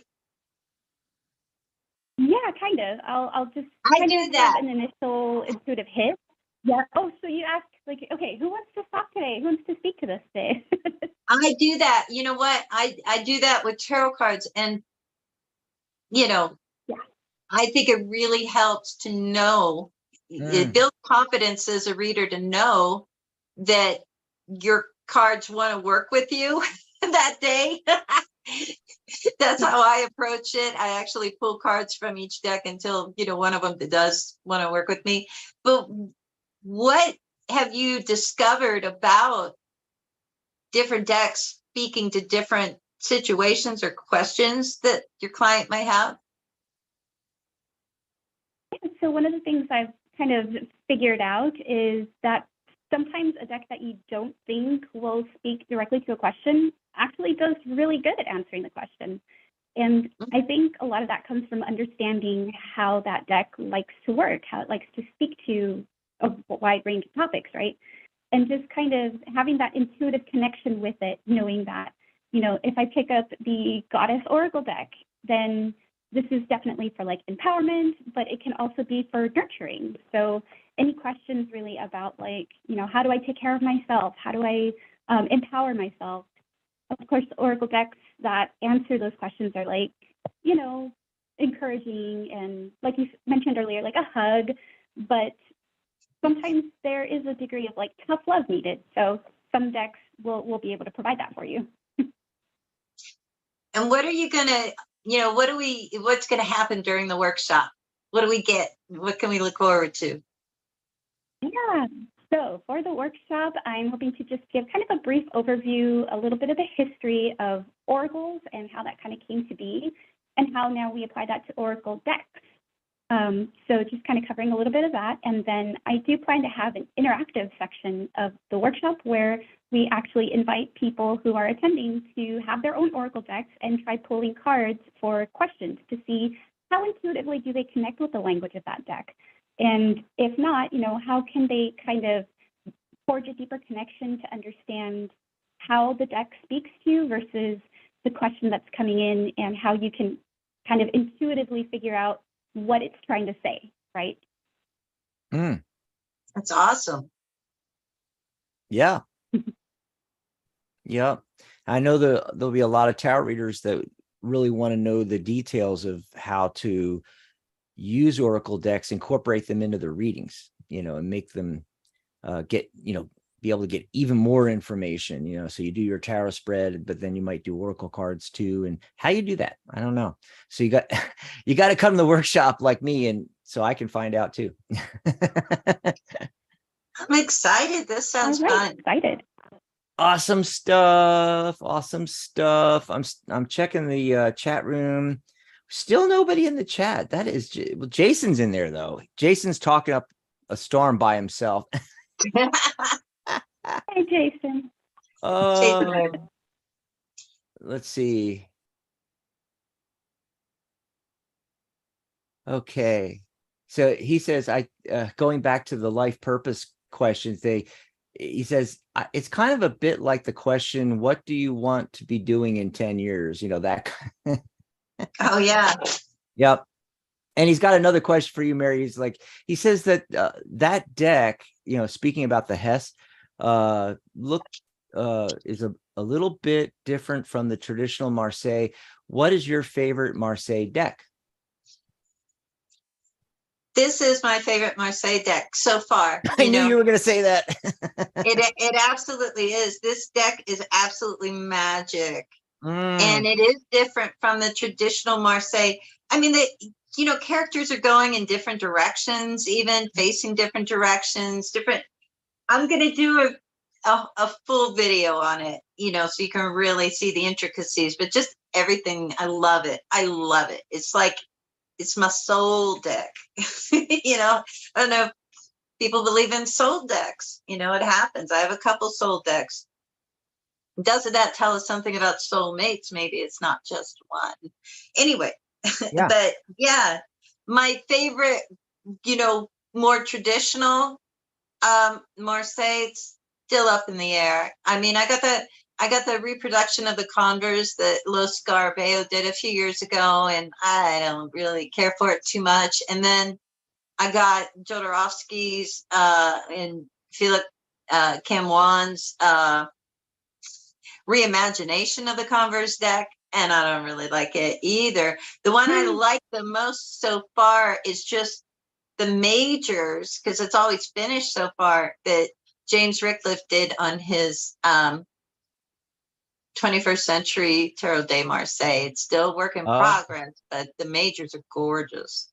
Yeah, kind of. I'll just do that. Have an initial intuitive hit, Yeah. Oh, so you ask like, okay, who wants to talk today? Who wants to speak to this today? I do that. You know what? I do that with tarot cards, and you know, Yeah. I think it really helps to know, it builds confidence as a reader to know that your cards want to work with you that day. That's how I approach it. I actually pull cards from each deck until, one of them does want to work with me. But what have you discovered about different decks speaking to different situations or questions that your client might have? So one of the things I've kind of figured out is that sometimes a deck that you don't think will speak directly to a question actually does really good at answering the question. And I think a lot of that comes from understanding how that deck likes to work, how it likes to speak to a wide range of topics, right? And just kind of having that intuitive connection with it, knowing that, if I pick up the Goddess Oracle deck, then this is definitely for like empowerment, but it can also be for nurturing. So any questions really about like, how do I take care of myself? How do I empower myself? Of course, the Oracle decks that answer those questions are like, encouraging and like you mentioned earlier, like a hug, but sometimes there is a degree of like tough love needed. So some decks will be able to provide that for you. And what are you gonna, what's gonna happen during the workshop? What do we get? What can we look forward to? Yeah. So for the workshop, I'm hoping to just give kind of a brief overview, a little bit of the history of oracles and how that kind of came to be, and how now we apply that to oracle decks. So just kind of covering a little bit of that. And then I do plan to have an interactive section of the workshop where we actually invite people who are attending to have their own oracle decks and try pulling cards for questions to see how intuitively do they connect with the language of that deck. And if not, how can they kind of forge a deeper connection to understand how the deck speaks to you versus the question that's coming in, and how you can kind of intuitively figure out what it's trying to say, right? That's awesome. Yeah. Yeah. I know there'll be a lot of tarot readers that really want to know the details of how to use oracle decks, incorporate them into their readings, and make them get, be able to get even more information, so you do your tarot spread, but then you might do oracle cards too. And how you do that, I don't know. So you got to come to the workshop like me, and so I can find out too. I'm excited. This sounds fun. Excited. Awesome stuff. Awesome stuff. I'm checking the chat room. Still nobody in the chat. That is, well, Jason's in there though. Jason's talking up a storm by himself. Hey, Jason. Let's see. Okay. So he says, going back to the life purpose questions, he says, it's kind of a bit like the question, what do you want to be doing in 10 years? That. Oh, yeah. Yep. And he's got another question for you, Mary. He says that that deck, speaking about the Hess, is a little bit different from the traditional Marseille. What is your favorite Marseille deck? This is my favorite Marseille deck so far. I knew you were going to say that. It absolutely is. This deck is absolutely magic. And it is different from the traditional Marseille. I mean, characters are going in different directions, even facing different directions, I'm going to do a full video on it, so you can really see the intricacies, but just everything. I love it. I love it. It's like, it's my soul deck. I don't know if people believe in soul decks. It happens. I have a couple soul decks. Doesn't that tell us something about soulmates? Maybe it's not just one. Anyway, yeah. But yeah, my favorite, more traditional Marseille, it's still up in the air. I mean, I got the reproduction of the Converse that Los Scarabeo did a few years ago, and I don't really care for it too much. And then I got Jodorowsky's and Philip Camoine's reimagination of the Converse deck, and I don't really like it either. The one I like the most so far is just the majors, because it's always finished so far, that James Rickliff did on his 21st Century Tarot de Marseille. It's still work in progress, but the majors are gorgeous.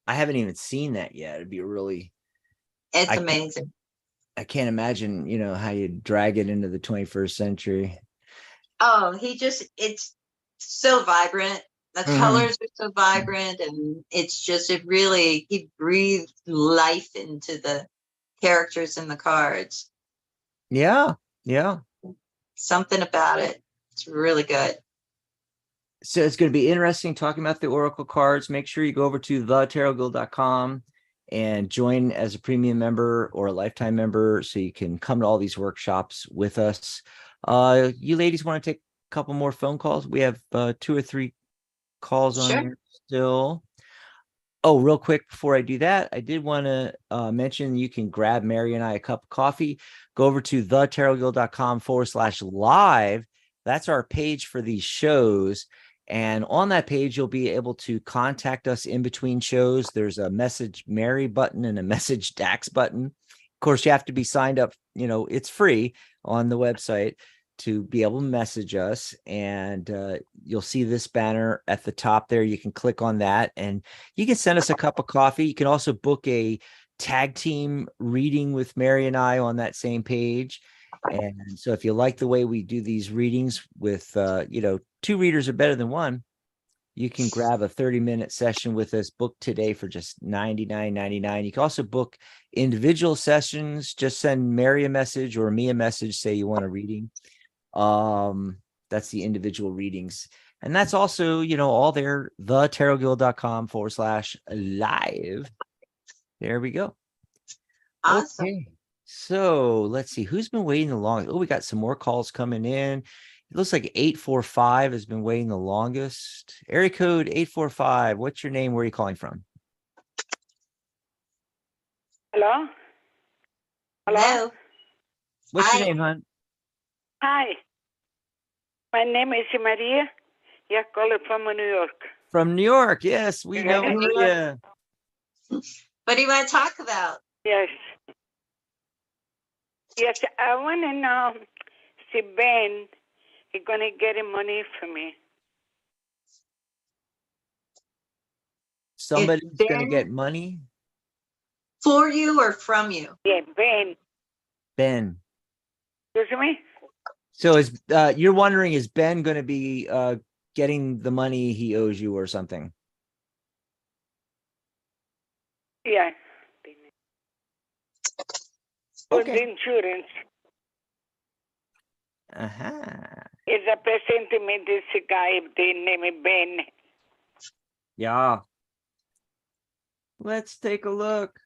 I haven't even seen that yet. It'd be really... It's amazing. I can't imagine, how you drag it into the 21st century. Oh, it's so vibrant. The colors are so vibrant, and he breathed life into the characters in the cards. Yeah. Something about it. It's really good. So it's going to be interesting talking about the Oracle cards. Make sure you go over to thetarotguild.com and join as a premium member or a lifetime member so you can come to all these workshops with us. You ladies want to take a couple more phone calls? We have 2 or 3 calls on here still. Oh, real quick before I do that, I did want to mention you can grab Mary and I a cup of coffee. Go over to thetarotguild.com/live. That's our page for these shows. And on that page, you'll be able to contact us in between shows. There's a message Mary button and a message Dax button. Of course, you have to be signed up. It's free on the website to be able to message us. And you'll see this banner at the top there. You can click on that and you can send us a cup of coffee. You can also book a tag team reading with Mary and I on that same page. And so if you like the way we do these readings with, 2 readers are better than 1, you can grab a 30-minute session with us, book today for just $99.99. You can also book individual sessions. Just send Mary a message or me a message, say you want a reading. That's the individual readings. And that's also, all there, thetarotguild.com/live. There we go. Awesome. Okay. So let's see who's been waiting the longest. Oh, we got some more calls coming in. It looks like 845 has been waiting the longest. Area code 845. What's your name? Where are you calling from? Hello? Hello. What's your name, hon? Hi. My name is Maria. You're calling from New York. From New York. Yes, we know Maria. What do you want to talk about? Yes. Yes, I want to know if Ben is going to get money for me. Somebody's going to get money? For you or from you? Yeah, Ben. Ben. Excuse me? So you're wondering, is Ben going to be getting the money he owes you or something? Yeah. Okay. The insurance. It's a present me this guy, the name Ben. Yeah. Let's take a look.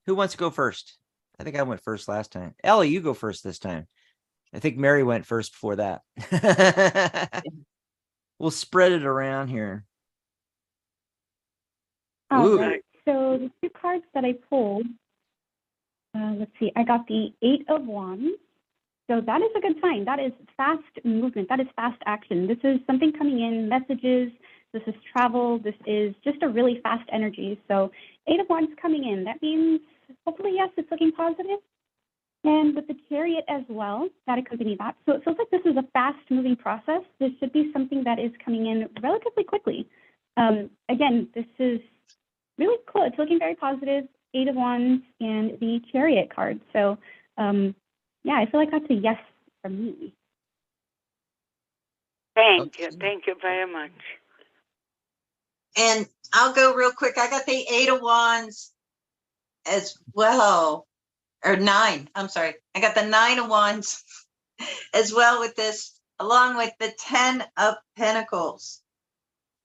Who wants to go first? I think I went first last time. Ellie, you go first this time. I think Mary went first before that. We'll spread it around here. All right. So the 2 cards that I pulled, let's see, I got the 8 of Wands. So that is a good sign. That is fast movement. That is fast action. This is something coming in, messages. This is travel. This is just a really fast energy. So 8 of Wands coming in. That means hopefully, yes, it's looking positive. And with the Chariot as well, that accompany that. So it feels like this is a fast-moving process. This should be something that is coming in relatively quickly. Again, this is really cool. It's looking very positive. 8 of Wands and the Chariot card. So, yeah, I feel like that's a yes from me. Thank you. Thank you very much. And I'll go real quick. I got the 8 of Wands as well. Or 9. I'm sorry. I got the 9 of Wands as well with this, along with the 10 of Pentacles.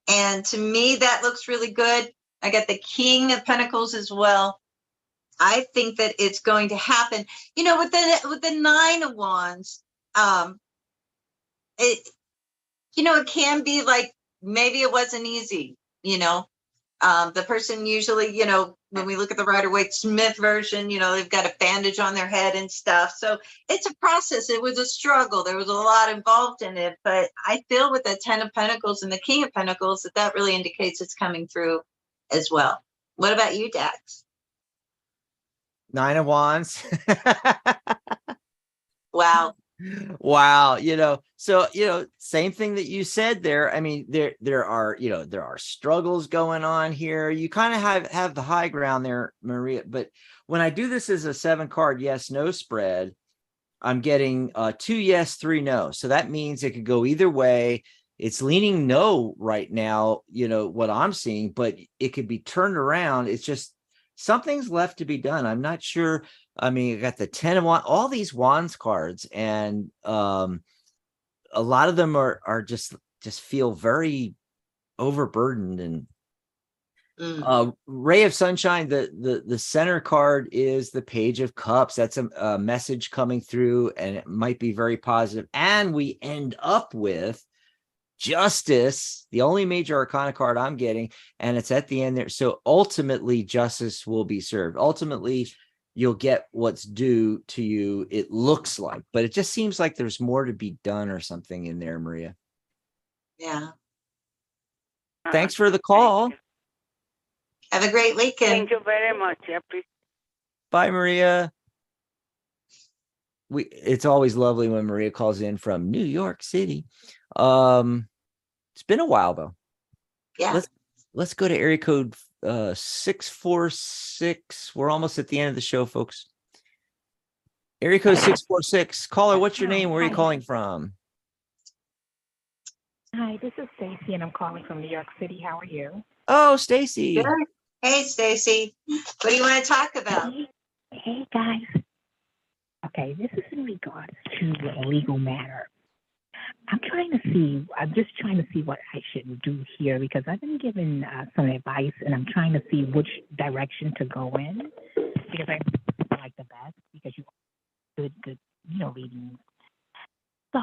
And to me, that looks really good. I got the King of Pentacles as well. I think that it's going to happen. With the 9 of Wands, it can be like, maybe it wasn't easy, The person usually, you know, when we look at the Rider-Waite-Smith version, you know, they've got a bandage on their head and stuff. So it's a process. It was a struggle. There was a lot involved in it. But I feel with the 10 of Pentacles and the King of Pentacles that really indicates it's coming through as well. What about you, Dax? 9 of Wands. Wow. Wow. You know, so, you know, same thing that you said there. I mean, there are, you know, there are struggles going on here. You kind of have the high ground there, Maria. But when I do this as a 7 card, yes, no spread, I'm getting 2 yes, 3 no. So that means it could go either way. It's leaning no right now, you know, what I'm seeing, but it could be turned around. It's just something's left to be done. I'm not sure. I mean, I got the 10 of Wands, all these Wands cards, and a lot of them are just feel very overburdened. And Ray of Sunshine, the center card is the Page of Cups. That's a message coming through, and it might be very positive. And we end up with Justice, the only major arcana card I'm getting, and it's at the end there. So ultimately, justice will be served. Ultimately, you'll get what's due to you, it looks like, but it just seems like there's more to be done or something in there, Maria. Yeah. Thanks for the call. Have a great weekend. Thank you very much. I appreciate. Bye, Maria. It's always lovely when Maria calls in from New York City. It's been a while though. Yeah. Let's go to area code 646. We're almost at the end of the show, folks. Area code 646. Caller, what's your name? Where are you calling from? Hi, this is Stacy, and I'm calling from New York City. How are you? Oh, Stacy. Good. Hey, Stacy. What do you want to talk about? Hey, guys. Okay, this is in regards to a legal matter. I'm just trying to see what I should do here, because I've been given some advice, and I'm trying to see which direction to go in, because I like the best, because you good, readings. So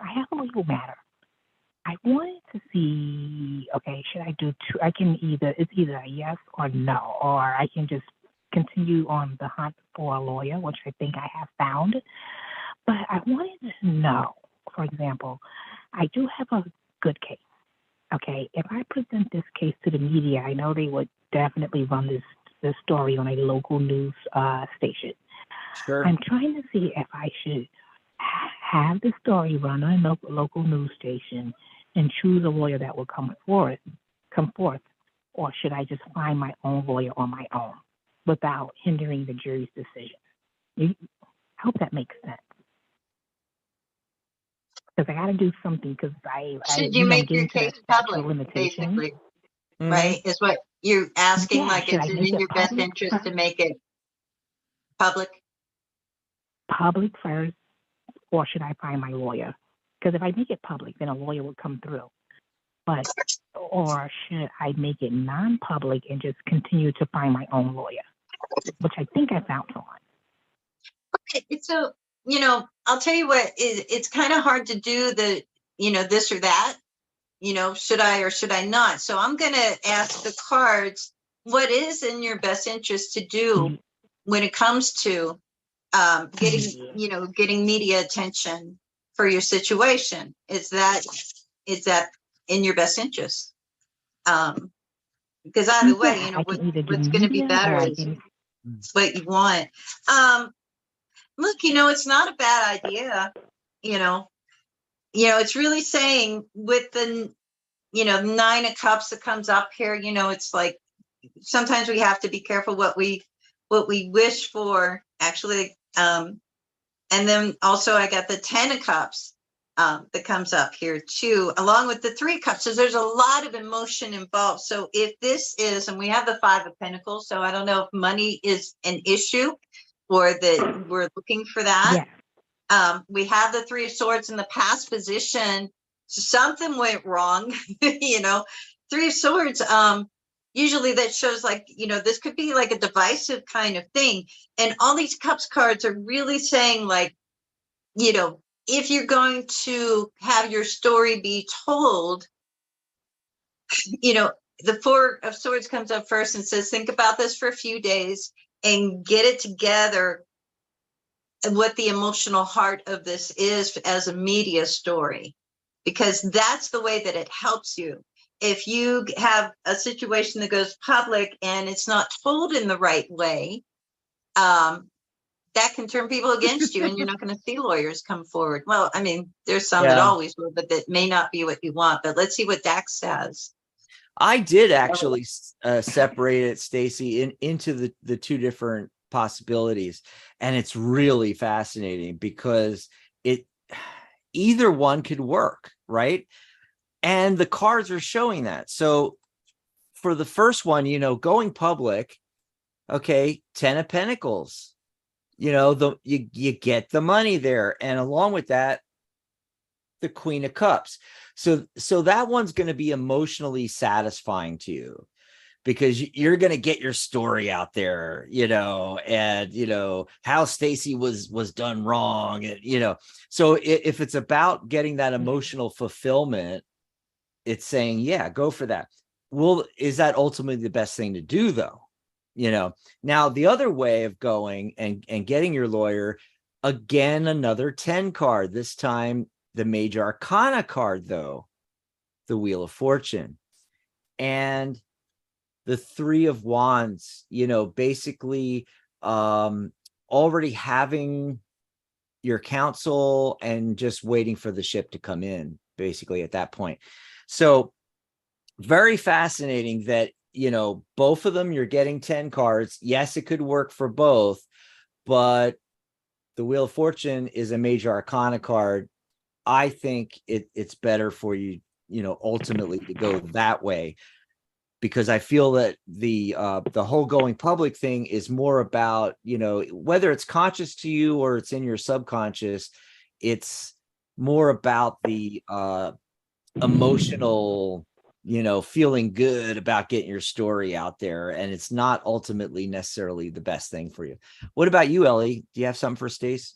I have a legal matter. I wanted to see, okay, should I do two? It's either a yes or no, or I can just continue on the hunt for a lawyer, which I think I have found. But I wanted to know, for example, I do have a good case. Okay, if I present this case to the media, I know they would definitely run this story on a local news station. Sure. I'm trying to see if I should have the story run on a local news station and choose a lawyer that will come forth, or should I just find my own lawyer on my own without hindering the jury's decision? I hope that makes sense. Because I got to do something, because should you make your case public, basically, right? Is what you're asking, like it's in your best interest to make it public? Public first, or should I find my lawyer? Because if I make it public, then a lawyer will come through. Or should I make it non-public and just continue to find my own lawyer, which I think I found one. Okay, so, I'll tell you what, it's kind of hard to do this or that, should I or should I not? So I'm going to ask the cards, what is in your best interest to do when it comes to getting media attention for your situation? Is that in your best interest? Because either way, what's going to be better is what you want. Look, it's not a bad idea. It's really saying with the 9 of Cups that comes up here, it's like sometimes we have to be careful what we wish for, actually. And then also I got the 10 of Cups that comes up here too, along with the 3 of Cups. So there's a lot of emotion involved. So if this is, and we have the 5 of Pentacles, so I don't know if money is an issue or that we're looking for that. Yeah. We have the 3 of Swords in the past position. So something went wrong, 3 of Swords. Usually that shows this could be like a divisive kind of thing. And all these Cups cards are really saying if you're going to have your story be told, the Four of Swords comes up first and says, think about this for a few days and get it together, what the emotional heart of this is as a media story, because that's the way that it helps you. If you have a situation that goes public and it's not told in the right way, that can turn people against you, and you're not going to see lawyers come forward. Well, I mean, there's some that always will, but that may not be what you want. But let's see what Dax says. I did actually separate it, Stacy, into the two different possibilities, and it's really fascinating because either one could work, right? And the cards are showing that. So for the first one, you know, going public, okay, 10 of Pentacles, you know, you get the money there, and along with that, the Queen of Cups. So that one's going to be emotionally satisfying to you, because you're going to get your story out there, you know, and, you know, how Stacy was done wrong. And, you know, so if it's about getting that emotional fulfillment, it's saying, yeah, go for that. Well, is that ultimately the best thing to do, though? You know, now the other way of going and getting your lawyer, again, another 10 card, this time the Major Arcana card, though, the Wheel of Fortune, and the Three of Wands, you know, basically already having your counsel and just waiting for the ship to come in, basically at that point. So very fascinating that, you know, both of them, you're getting 10 cards. Yes, it could work for both, but the Wheel of Fortune is a Major Arcana card. I think it's better for you, you know, ultimately to go that way, because I feel that the whole going public thing is more about, you know, whether it's conscious to you or it's in your subconscious, it's more about the emotional, you know, feeling good about getting your story out there, and it's not ultimately necessarily the best thing for you. What about you, Ellie? Do you have something for Stace?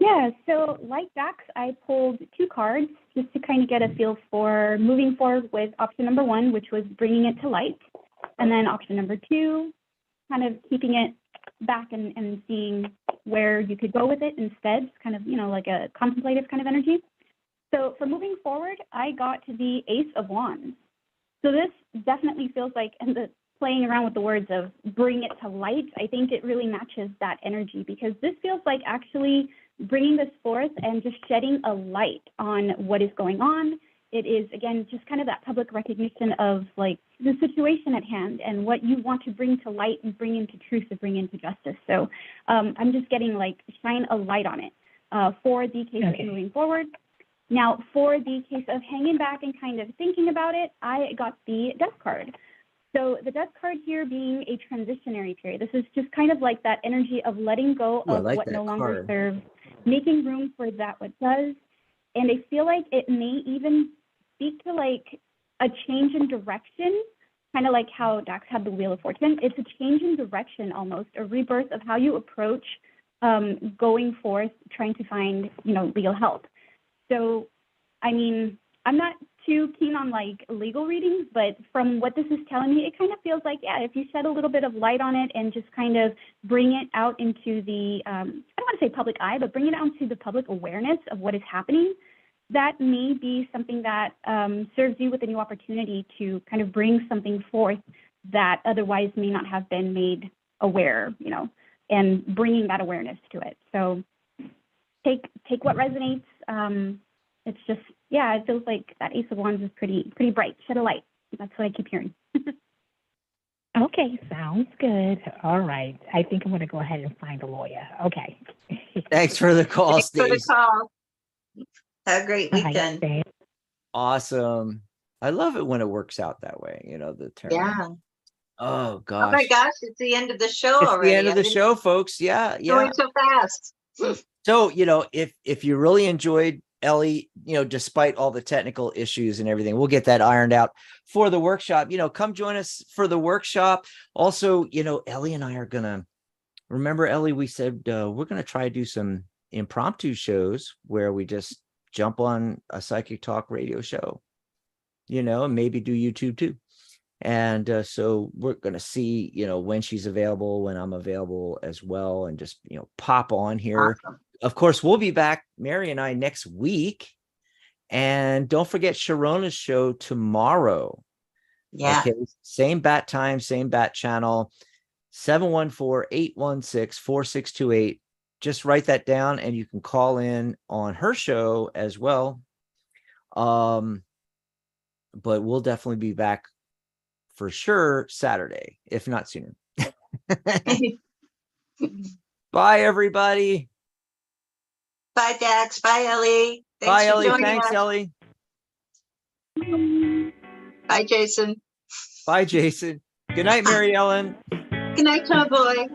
Yeah, so like Dax, I pulled 2 cards just to kind of get a feel for moving forward with option number 1, which was bringing it to light. And then option number 2, kind of keeping it back and seeing where you could go with it instead, kind of, you know, like a contemplative kind of energy. So for moving forward, I got the Ace of Wands. So this definitely feels like, and the playing around with the words of bring it to light, I think it really matches that energy, because this feels like actually bringing this forth and just shedding a light on what is going on. It is, again, just kind of that public recognition of like the situation at hand and what you want to bring to light and bring into truth and bring into justice. So I'm just getting like shine a light on it for the case of moving forward. Now, for the case of hanging back and kind of thinking about it, I got the Death card. So the Death card here being a transitionary period. This is just kind of like that energy of letting go of what no longer serves, making room for that what does. And I feel like it may even speak to like a change in direction, kind of like how Dax had the Wheel of Fortune. It's a change in direction, almost a rebirth of how you approach going forth, trying to find, you know, legal help. So, I mean, I'm not too keen on like legal readings, but from what this is telling me, it kind of feels like, yeah, if you shed a little bit of light on it and just kind of bring it out into the, I don't want to say public eye, but bring it out into the public awareness of what is happening, that may be something that serves you with a new opportunity to kind of bring something forth that otherwise may not have been made aware, you know, and bringing that awareness to it. So take what resonates. It's just, yeah, it feels like that Ace of Wands is pretty bright. Shed a light. That's what I keep hearing. Okay, sounds good. All right. I think I'm going to go ahead and find a lawyer. Okay. Thanks for the call, Thanks for the Stace. call. Have a great weekend. Right, Awesome. I love it when it works out that way, you know, the turn. Yeah. Oh gosh. Oh my gosh, it's the end of the show It's already. the end of the show, folks. Yeah. Going so fast. So, you know, if you really enjoyed Ellie, you know, despite all the technical issues and everything, we'll get that ironed out for the workshop. You know, come join us for the workshop. Also, you know, Ellie and I are gonna remember, Ellie, we said we're gonna try to do some impromptu shows where we just jump on a Psychic Talk radio show. and maybe do YouTube too. And so we're going to see, when she's available, when I'm available as well, and just, pop on here. Awesome. Of course, we'll be back, Mary and I, next week. And don't forget Sharona's show tomorrow. Yeah. Okay. Same bat time, same bat channel, 714-816-4628. Just write that down and you can call in on her show as well. But we'll definitely be back for sure Saturday, if not sooner. Bye, everybody. Bye, Dax. Bye, Ellie. Bye, for Ellie. joining Thanks, us. Ellie. Bye, Jason. Bye, Jason. Good night, Mary Ellen. Good night, Cowboy.